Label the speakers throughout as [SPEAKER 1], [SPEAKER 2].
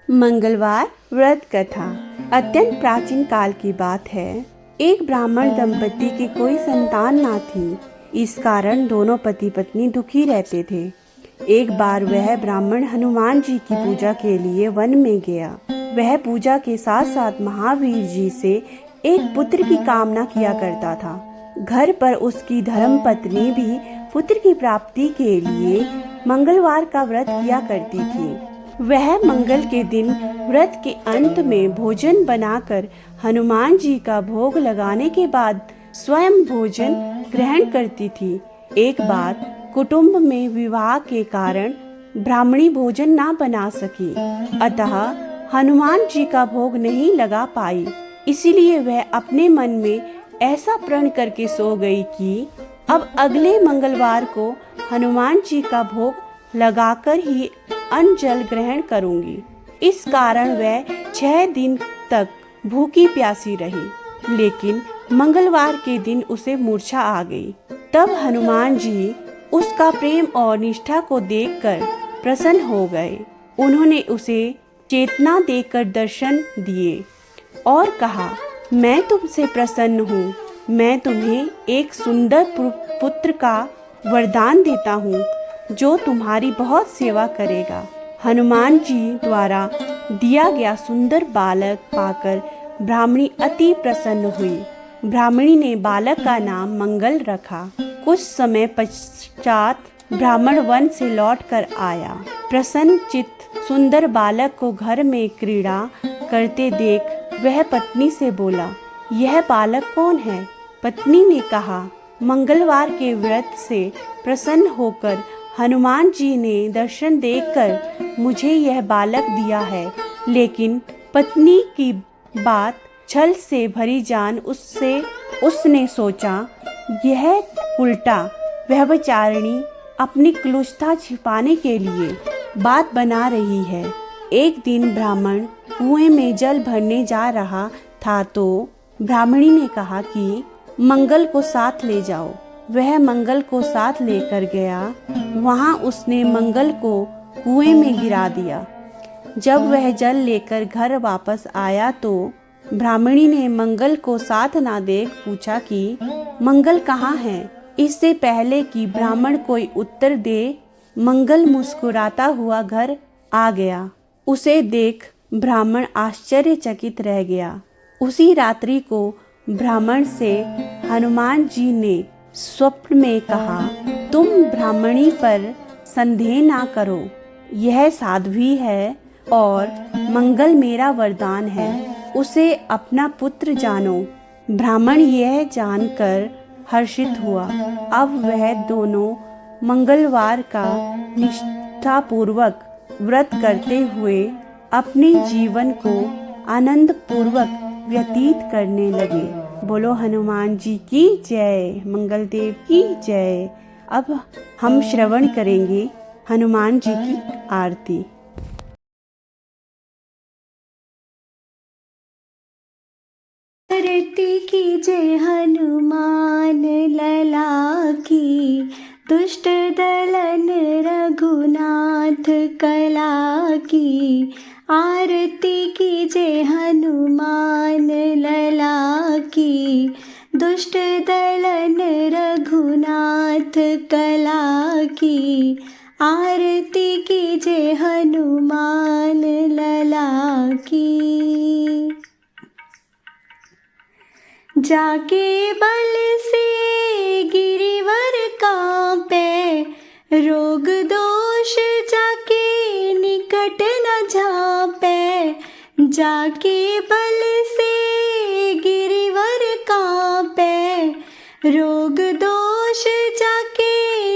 [SPEAKER 1] मंगलवार व्रत कथा। अत्यंत प्राचीन काल की बात है। एक ब्राह्मण दंपति की कोई संतान ना थी। इस कारण दोनों पति पत्नी दुखी रहते थे। एक बार वह ब्राह्मण हनुमान जी की पूजा के लिए वन में गया। वह पूजा के साथ साथ महावीर जी से एक पुत्र की कामना किया करता था। घर पर उसकी धर्म पत्नी भी पुत्र की प्राप्ति के लिए मंगलवार का व्रत किया करती थी। वह मंगल के दिन व्रत के अंत में भोजन बनाकर हनुमान जी का भोग लगाने के बाद स्वयं भोजन ग्रहण करती थी। एक बार कुटुंब में विवाह के कारण ब्राह्मणी भोजन ना बना सकी, अतः हनुमान जी का भोग नहीं लगा पाई। इसीलिए वह अपने मन में ऐसा प्रण करके सो गई कि अब अगले मंगलवार को हनुमान जी का भोग लगाकर ही अन्न जल ग्रहण करूंगी। इस कारण वह 6 दिन तक भूखी प्यासी रही। लेकिन मंगलवार के दिन उसे मूर्छा आ गई। तब हनुमान जी उसका प्रेम और निष्ठा को देखकर प्रसन्न हो गए। उन्होंने उसे चेतना देकर दर्शन दिए और कहा, मैं तुमसे प्रसन्न हूँ। मैं तुम्हें एक सुंदर पुत्र का वरदान देता हूँ जो तुम्हारी बहुत सेवा करेगा। हनुमान जी द्वारा दिया गया सुंदर बालक पाकर ब्राह्मणी अति प्रसन्न हुई। ब्राह्मणी ने बालक का नाम मंगल रखा। कुछ समय पश्चात ब्राह्मण वन से लौट कर आया। प्रसन्न चित्त सुंदर बालक को घर में क्रीड़ा करते देख वह पत्नी से बोला, यह बालक कौन है? पत्नी ने कहा, मंगलवार के व्रत से प्रसन्न होकर हनुमान जी ने दर्शन देकर मुझे यह बालक दिया है। लेकिन पत्नी की बात छल से भरी जान उसने सोचा, यह उल्टा व्यभिचारिणी अपनी क्रूरता छिपाने के लिए बात बना रही है। एक दिन ब्राह्मण कुएं में जल भरने जा रहा था तो ब्राह्मणी ने कहा कि मंगल को साथ ले जाओ। वह मंगल को साथ लेकर गया। वहां उसने मंगल को कुएं में गिरा दिया। जब वह जल लेकर घर वापस आया तो ब्राह्मणी ने मंगल को साथ ना देख पूछा कि मंगल कहाँ है? इससे पहले कि ब्राह्मण कोई उत्तर दे, मंगल मुस्कुराता हुआ घर आ गया। उसे देख ब्राह्मण आश्चर्यचकित रह गया। उसी रात्रि को ब्राह्मण से हनुमान जी ने स्वप्न में कहा, तुम ब्राह्मणी पर संदेह ना करो। यह साध्वी है और मंगल मेरा वरदान है। उसे अपना पुत्र जानो। ब्राह्मण यह जानकर हर्षित हुआ। अब वह दोनों मंगलवार का निष्ठापूर्वक व्रत करते हुए अपने जीवन को आनंद पूर्वक व्यतीत करने लगे। बोलो हनुमान जी की जय, मंगल देव की जय। अब हम श्रवण करेंगे हनुमान जी की आरती।
[SPEAKER 2] आरती कीजिए हनुमान लला की, दुष्ट दलन रघुनाथ कला की। आरती कीजिए हनुमान लला की, दुष्ट दलन रघुनाथ कला की। आरती कीजिए हनुमान लला की। जाके बल से गिरिवर कांपे, रोग दोष जाके निकट न झांपे। जाके बल से गिरिवर कांपे, रोग दोष जाके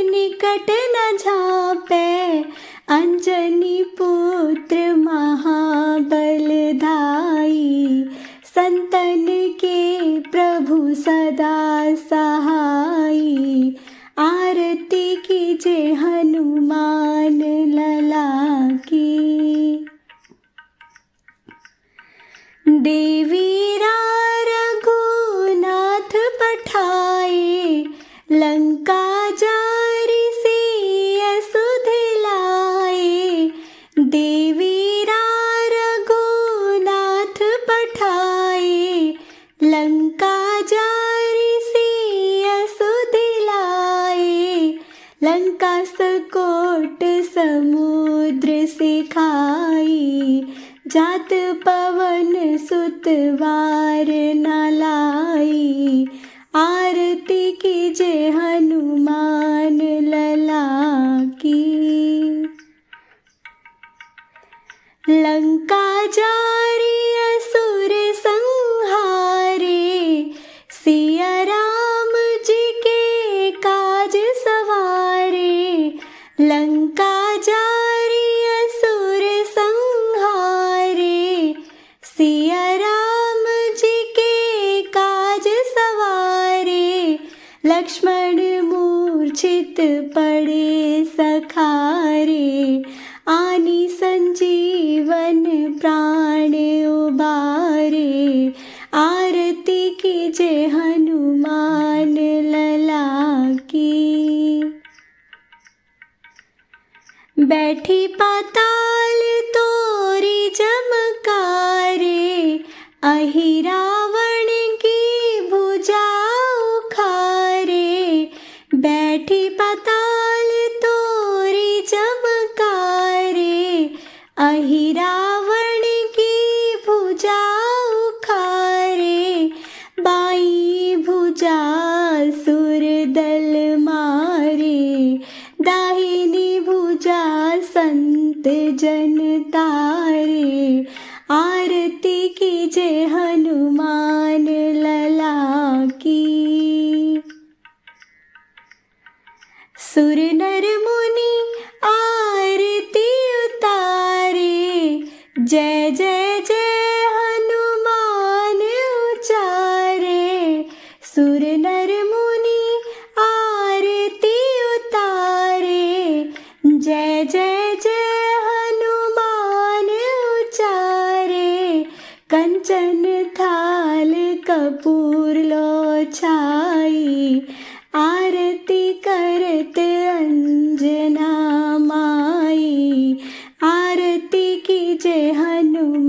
[SPEAKER 2] निकट न झांपे। अंजनी पुत्र महाबलधाई, संतन के प्रभु सदा सहाई। आरती कीजिए हनुमान लला की। देवीरा रघुनाथ पठाए, लंका जारी सिय सुध लाए। देवीरा जात पवन सुतवार न लाई, आरती कीजे हनुमान लला की। लंका जारी असुर संहारे, सिया राम जी के काज सवारे। लंका जारी असुर संहारे, सिया राम जी के काज सवारे। लक्ष्मण मूर्छित पड़े सखारे, आनी संजीवन प्राण उबारे। आरती कीजे हनुमान लला की। बैठी पाताल तोरी चमकारे, अहि रावण की भुजा उखारे। बैठी पाताल तोरी चमकारे, अहि रावण की भुजा उखारे। बाई भुजा सुर दल मारे, दाहिनी भुजा संत जन तारे। आरती कीजे हनुमान लला की। सुर नर मुनि आरती उतारे, जय जय जय हनुमान उचारे। सुर नर मुनि आरती उतारे, जय जय जय हनुमान उचारे। कंचन थाल कपूर लो छाई, आरती करत अंजना माई। आरती कीजे हनुमान